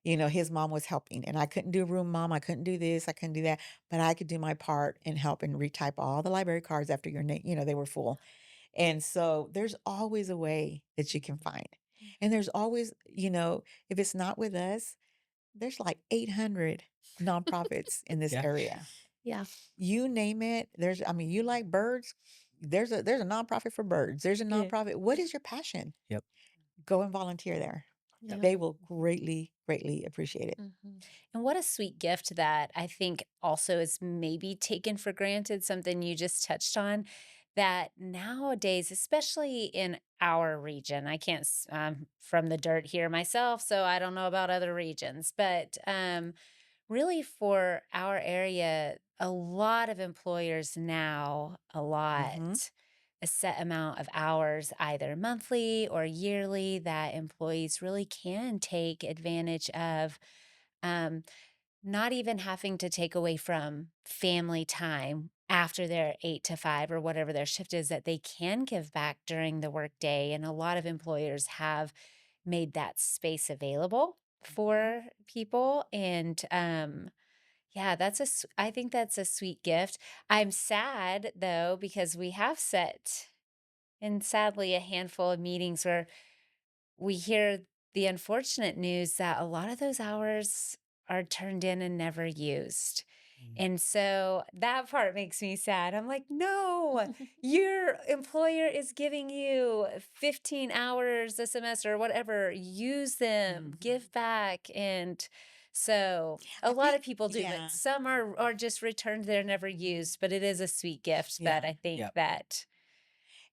Mm. His mom was helping and I couldn't do room mom. I couldn't do this. I couldn't do that, but I could do my part and help and retype all the library cards after your name, they were full. And so there's always a way that you can find. And Mhm. there's always, if it's not with us, there's like 800 nonprofits in this Yeah. area. Yeah. You name it. I mean, you like birds. There's a nonprofit for birds. There's a Yeah. nonprofit. What is your passion? Yep. Go and volunteer there. Yeah. They will greatly, greatly appreciate it. Mhm. And what a sweet gift that I think also is maybe taken for granted, something you just touched on, that nowadays, especially in our region, I can't, I'm from the dirt here myself, so I don't know about other regions, but really for our area, a lot of employers now Hmm. allot a set amount of hours, either monthly or yearly, that employees really can take advantage of. Um, Not even having to take away from family time after their 8 to 5 or whatever their shift is, that they can give back during the workday. And a lot of employers have made that space available Hmm. for people. And yeah, I think that's a sweet gift. I'm sad though, because we have set, and sadly, a handful of meetings where we hear the unfortunate news that a lot of those hours are turned in and never used. Mm. And so that part makes me sad. I'm like, no, your employer is giving you 15 hours a semester or whatever. Use them, Hmm. give back. And so a I lot think, of people do, but yeah, some are just returned, they're never used. But it is a sweet gift that yeah. I think Yep. that.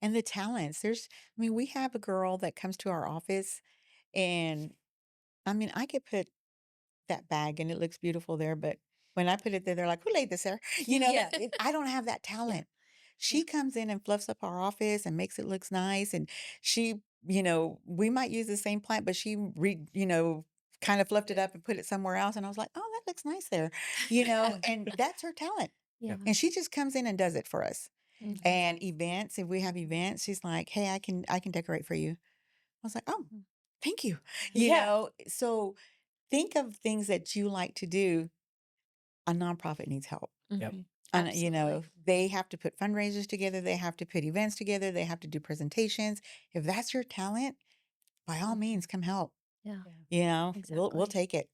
And the talents. I mean, we have a girl that comes to our office, and I mean, I could put that bag and it looks beautiful there, but when I put it there, they're like, "Who laid this there?" Yeah. I don't have that Yeah. talent. Yeah. She comes in and fluffs up our office and makes it looks nice. And she, we might use the same plant, but kind of fluffed it up and put it somewhere else. And I was like, "Oh, that looks nice there," and that's her talent. Yeah. Yep. And she just comes in and does it for us. Mhm. And events, if we have events, she's like, "Hey, I can decorate for you." I was like, "Oh, Mhm. thank you." Yeah. So think of things that you like to do. A nonprofit needs help. Yep. Mhm. And, Absolutely. they have to put fundraisers together, they have to put events together, they have to do presentations. If that's your talent, by all Mhm. means, come help. Yeah. We'll Exactly. take it.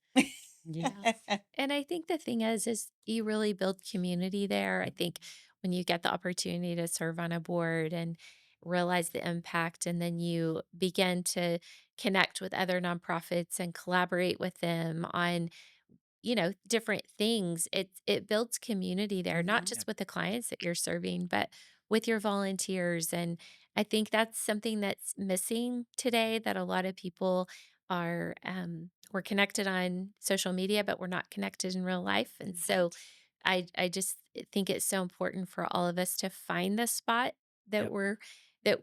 Yeah. And I think the thing is you really build community there. I think when you get the opportunity to serve on a board and realize the impact, and then you begin to connect with other nonprofits and collaborate with them on different things, it builds community there, not Mhm. just Yep. with the clients that you're serving, but with your volunteers. And I think that's something that's missing today, that a lot of people are we're connected on social media, but we're not connected in real life. And so Right. I just think it's so important for all of us to find the spot that Yep. we're that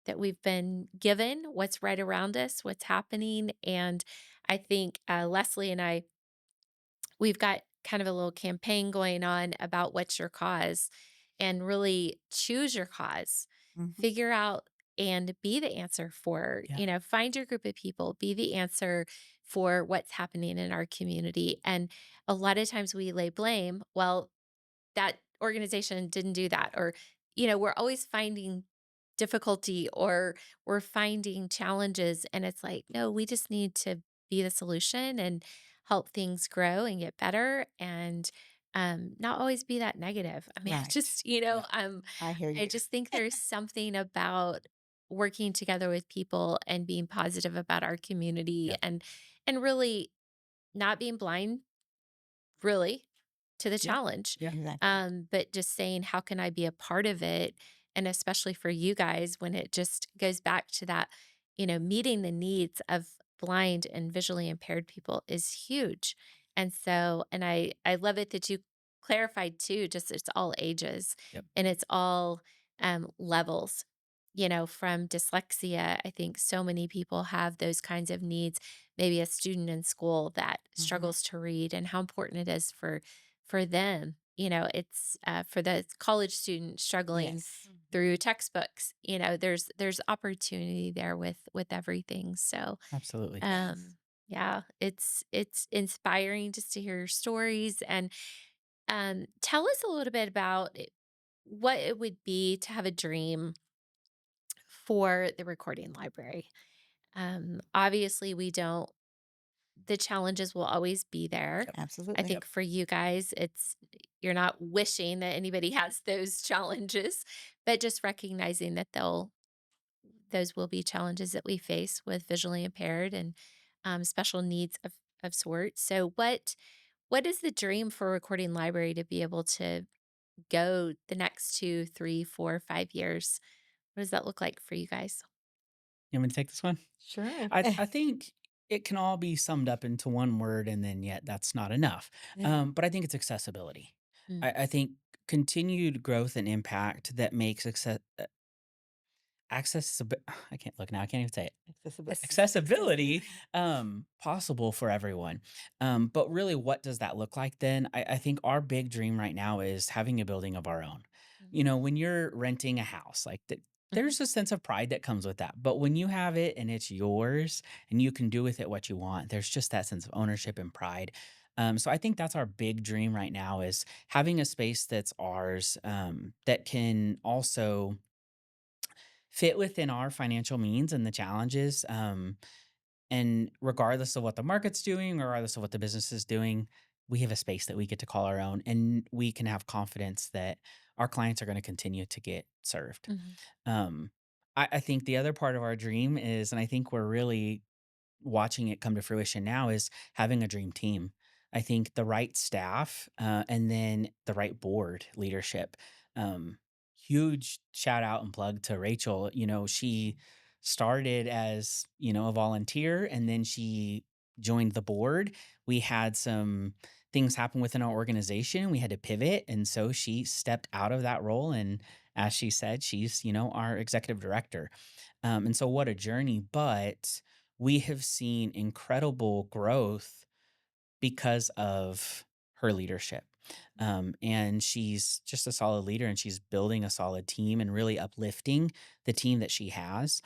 that we've been given, what's right around us, what's happening. And I think Leslie and I, we've got kind of a little campaign going on about what's your cause and really choose your cause. Mhm. Figure out and be the answer for, Yeah. find your group of people, be the answer for what's happening in our community. And a lot of times we lay blame, well, that organization didn't do that, or we're always finding difficulty, or we're finding challenges, and it's like, no, we just need to be the solution and help things grow and get better, and not always be that negative. I mean, I Right. just Yeah. I hear I you. just think there's something about working together with people and being positive about our community, Yep. and really not being blind, really, to the Yeah. challenge. Yeah. Exactly. But just saying, how can I be a part of it? And especially for you guys, when it just goes back to that, meeting the needs of blind and visually impaired people is huge. And so, and I love it that you clarified too, just it's all ages Yep. and it's all levels. From dyslexia, I think so many people have those kinds of needs. Maybe a student in school that Mhm. struggles to read, and how important it is for them. It's for the college student struggling Yes. through textbooks. There's opportunity there with everything. So, Absolutely. Yes. yeah, it's inspiring just to hear your stories, and tell us a little bit about what it would be to have a dream for the recording library. Obviously, we don't the challenges will always be there. Yep. I Absolutely. Yep. think for you guys, you're not wishing that anybody has those challenges, but just recognizing that those will be challenges that we face with visually impaired and special needs of sorts. So what is the dream for Recording Library to be able to go the next 2, 3, 4, 5 years? What does that look like for you guys? You want me to take this one? Sure. I think it can all be summed up into one word, and then yet that's not enough. Yeah. But I think it's accessibility. Mm, I think continued growth and impact that makes I can't look now. I can't even say it. Accessibility Accessibility. possible for everyone. But really, what does that look like then? I think our big dream right now is having a building of our own. mhm, When you're renting a house, like that, mhm, there's a sense of pride that comes with that. But when you have it and it's yours and you can do with it what you want, there's just that sense of ownership and pride. So I think that's our big dream right now is having a space that's ours, that can also fit within our financial means and the challenges. And regardless of what the market's doing, or regardless of what the business is doing, we have a space that we get to call our own, and we can have confidence that our clients are going to continue to get served. mhm, Um, I think the other part of our dream is, and I think we're really watching it come to fruition now, is having a dream team. I think the right staff, and then the right board leadership. Um, Huge shout out and plug to Rachel. She started as, a volunteer, and then she joined the board. We had some things happen within our organization. We had to pivot. And so she stepped out of that role. And as she said, she's, our executive director. And so what a journey. But we have seen incredible growth because of her leadership. And she's just a solid leader, and she's building a solid team and really uplifting the team that she has,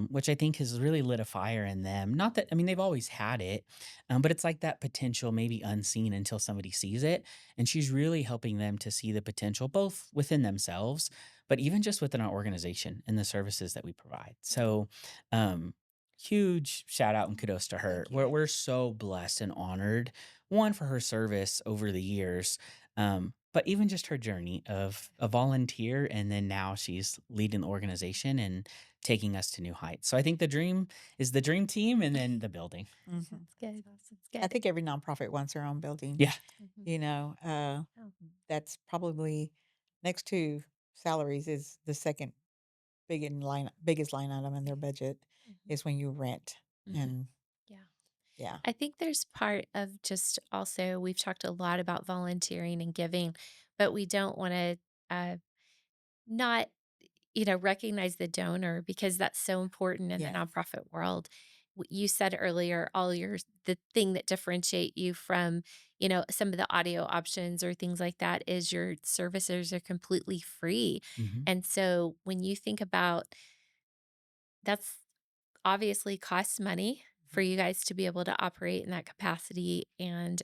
which I think has really lit a fire in them. Not that, I mean, they've always had it, but it's like that potential maybe unseen until somebody sees it. And she's really helping them to see the potential both within themselves, but even just within our organization and the services that we provide. So, huge shout out and kudos to her. Thank We're, you. we're so blessed and honored, one, for her service over the years, but even just her journey of a volunteer, and then now she's leading the organization and taking us to new heights. So I think the dream is the dream team, and then the building. Mhm. Sounds good. Sounds I good. think every nonprofit wants their own building. Yeah. Mhm. You know, Oh, that's probably next to salaries is the second biggest line item in their budget mhm, is when you rent. mhm. And Yeah. yeah. I think there's part of just also, we've talked a lot about volunteering and giving, but we don't want to not, recognize the donor, because that's so important in the Yes. nonprofit world. You said earlier, the thing that differentiate you from, some of the audio options or things like that is your services are completely free. Mhm. And so when you think about that's obviously costs money for Mhm. you guys to be able to operate in that capacity. And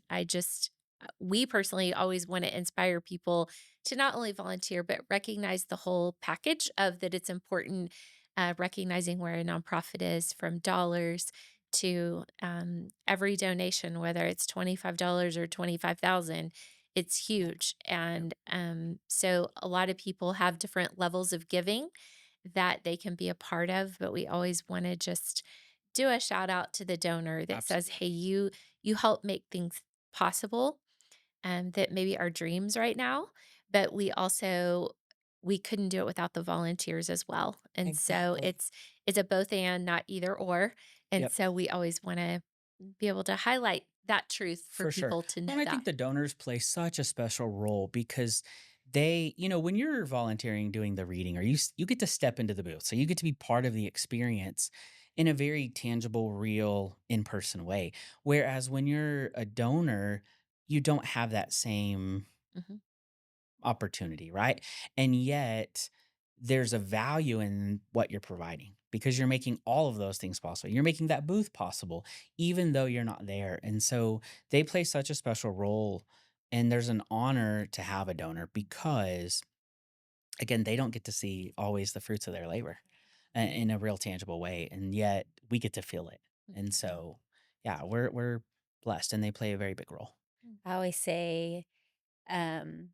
we personally always want to inspire people to not only volunteer, but recognize the whole package of that it's important, recognizing where a nonprofit is from dollars to every donation, whether it's $25 or 25,000, it's huge. Yep. And so a lot of people have different levels of giving that they can be a part of, but we always want to just do a shout out to the donor that says, "Hey, Absolutely. you help make things possible that maybe our dreams right now, but we couldn't do it without the volunteers as well." And so Exactly. it's a both and not either or. And Yep. so we always want to be able to highlight that truth for For sure. people to know Well, and I that. think the donors play such a special role because when you're volunteering doing the reading, or you get to step into the booth, so you get to be part of the experience in a very tangible, real, in-person way. Whereas when you're a donor, you don't have that same Mhm. opportunity, right? And yet there's a value in what you're providing because you're making all of those things possible. You're making that booth possible, even though you're not there. And so they play such a special role. And there's an honor to have a donor because, again, they don't get to see always the fruits of their labor in a real tangible way. And yet we get to feel it. And Mhm. so, yeah, we're blessed and they play a very big role. Mhm. I always say, um,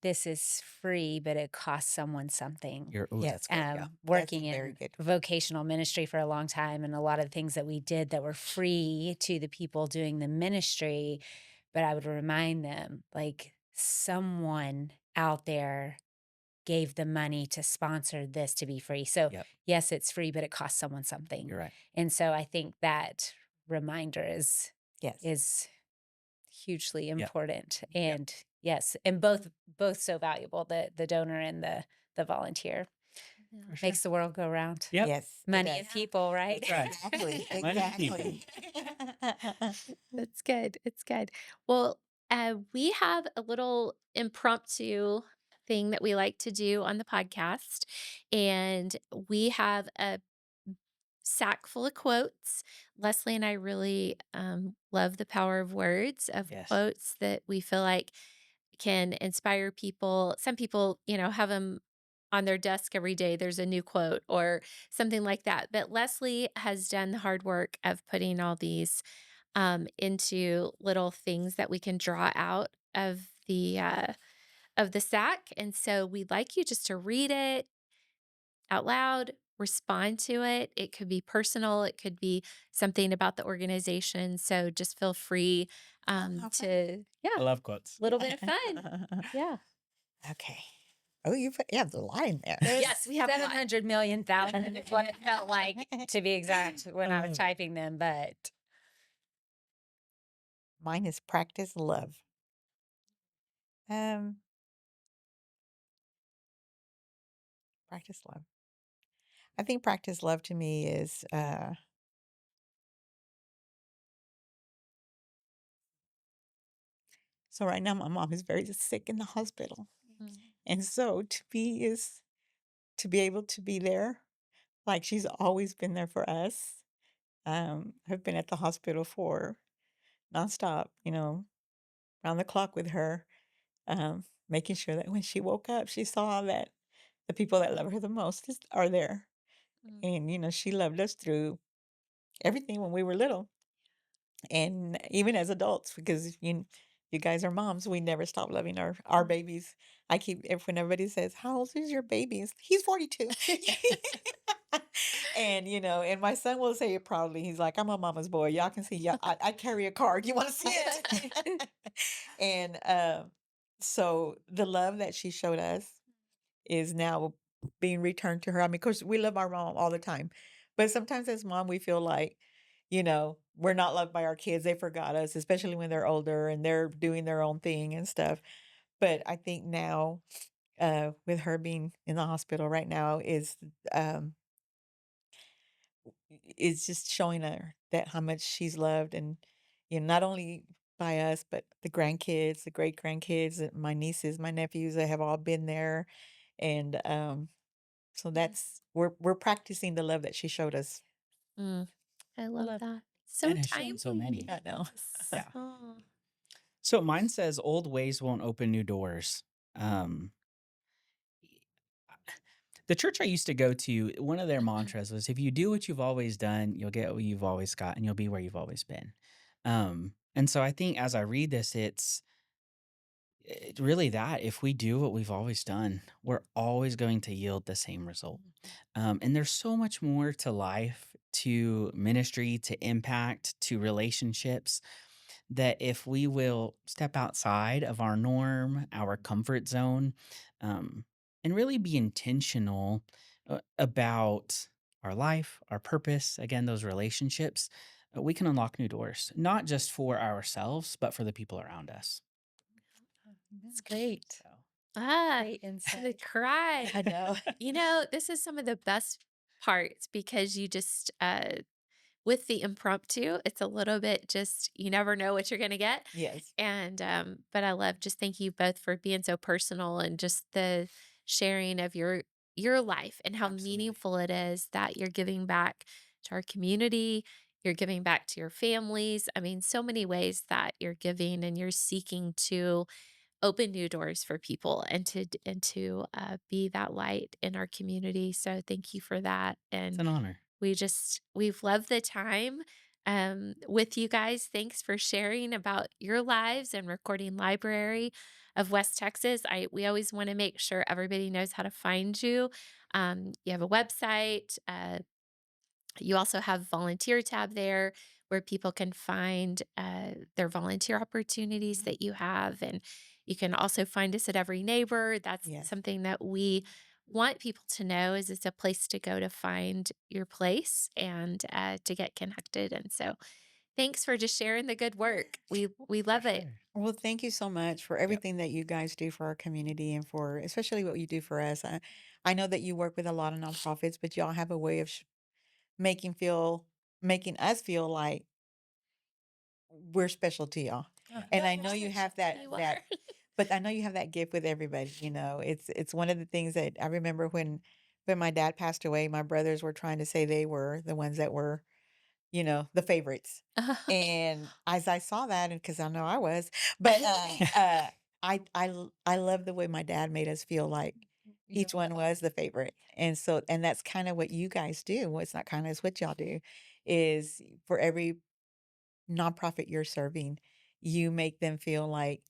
this is free, but it costs someone something. Oh, Yes, that's good. Yeah. that's Working very in good. vocational ministry for a long time, and a lot of things that we did that were free to the people doing the ministry, but I would remind them, like, someone out there gave the money to sponsor this to be free. So, Yep. yes, it's free, but it costs someone something. You're right. And so I think that reminder Yes. is hugely Yep. important. Yep. And yes, and both so valuable, the donor and the volunteer. For Yeah. sure. Makes the world go round. Yep. Yes, it Money does. and people, right? That's right. Exactly, Money and people. exactly. That's good. It's good. Well, we have a little impromptu thing that we like to do on the podcast, and we have a sack full of quotes. Leslie and I really love the power of words, of Yes. quotes that we feel like can inspire people. Some people, have them on their desk every day. There's a new quote or something like that. But Leslie has done the hard work of putting all these into little things that we can draw out of the sack. And so we'd like you just to read it out loud, respond to it. It could be personal, it could be something about the organization. So just feel free Oh, how fun. to, I yeah, love quotes. little bit of fun. Yeah. Okay. Oh, you have the line there. There's Yes, we have a lot. 700,000,000 is what it felt like, to be exact, when I was Oh, typing them, but Mine is practice love. Um, Practice love. I think practice love to me is so right now my mom is very sick in the hospital. Mm, And so to be able to be there, like she's always been there for us. I've been at the hospital for nonstop, round the clock with her, making sure that when she woke up, she saw that the people that love her the most are there. mm, And, she loved us through everything when we were little and even as adults, because you guys are moms, we never stop loving our mm. babies. When everybody says, "How old is your baby?" He's 42. And and my son will say it proudly. He's like, "I'm a mama's boy. Y'all can see. Yeah, I carry a card. You want to see it?" And so the love that she showed us is now being returned to her. I mean, of course, we love our mom all the time, but sometimes as mom, we feel like, we're not loved by our kids. They forgot us, especially when they're older and they're doing their own thing and stuff. But I think now, with her being in the hospital right now, um, is just showing her that how much she's loved, and not only by us, but the grandkids, the great grandkids, my nieces, my nephews, they have all been there. And so we're practicing the love that she showed us. Mm, I I love love that. So and has shown so timely. many. I know. yes. Yeah. Oh. So mine says old ways won't open new doors. Um, the church I used to go to, one of their mantras was, "If you do what you've always done, you'll get what you've always got, and you'll be where you've always been." And so I think as I read this, it's really that if we do what we've always done, we're always going to yield the same result. Mhm. And there's so much more to life, to ministry, to impact, to relationships that if we will step outside of our norm, our comfort zone, um, and really be intentional about our life, our purpose, again, those relationships, we can unlock new doors, not just for ourselves, but for the people around us. It's great. So, Ah, Great the insight. cry. I know. This is some of the best parts because you just with the impromptu, it's a little bit just you never know what you're gonna get. Yes, And but I love just thank you both for being so personal and just the sharing of your life and how absolutely. meaningful it is that you're giving back to our community, you're giving back to your families. I mean, so many ways that you're giving and you're seeking to open new doors for people and to be that light in our community. So thank you for that. It's And an honor. we've loved the time with you guys. Thanks for sharing about your lives and recording library of West Texas. We always want to make sure everybody knows how to find you. You have a website. You also have volunteer tab there where people can find their volunteer opportunities mhm, that you have. And you can also find us at Every Neighbor. That's yes, something that we want people to know is it's a place to go to find your place and to get connected. And so thanks for just sharing the good work. We For love it. sure. well, thank you so much for Yep. everything that you guys do for our community and for especially what you do for us. I know that you work with a lot of nonprofits, but y'all have a way of making feel making us feel like we're special to y'all. Oh, And I You're know you such have that you are. that but I know you have that gift with everybody, you know. It's one of the things that I remember when my dad passed away, my brothers were trying to say they were the ones that were, you know, the favorites. And as I saw that, and because I know I was, but I love the way my dad made us feel like you're each one was the favorite. And so and that's kind of what you guys do. Well, it's not kind of it's what y'all do is for every nonprofit you're serving, you make them feel like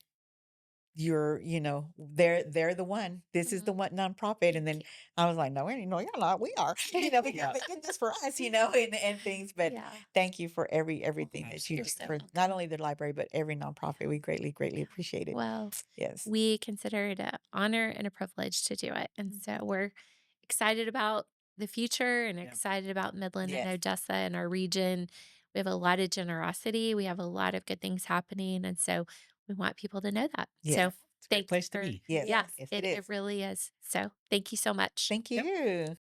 you're, you know, they're the one. This is the Mhm. one nonprofit. And Thank then you. I was like, no, no, you're not. We are, you know, because Yeah. they did this for us, you know, and things. But Yeah. thank you for everything that you You're do Absolutely. so for not welcome. only the library but every nonprofit. We greatly, greatly Yeah. appreciate it. Well, Yes. we consider it an honor and a privilege to do it. And so Mhm. we're excited about the future and Yep. excited about Midland and Yes. Odessa and our region. We have a lot of generosity. We have a lot of good things happening. And so we want people to know that. Yes. So It's a great thanks place to for, be. Yes. yes, Yes. Yes, it it is. really is. So thank you so much. Thank Yep. you.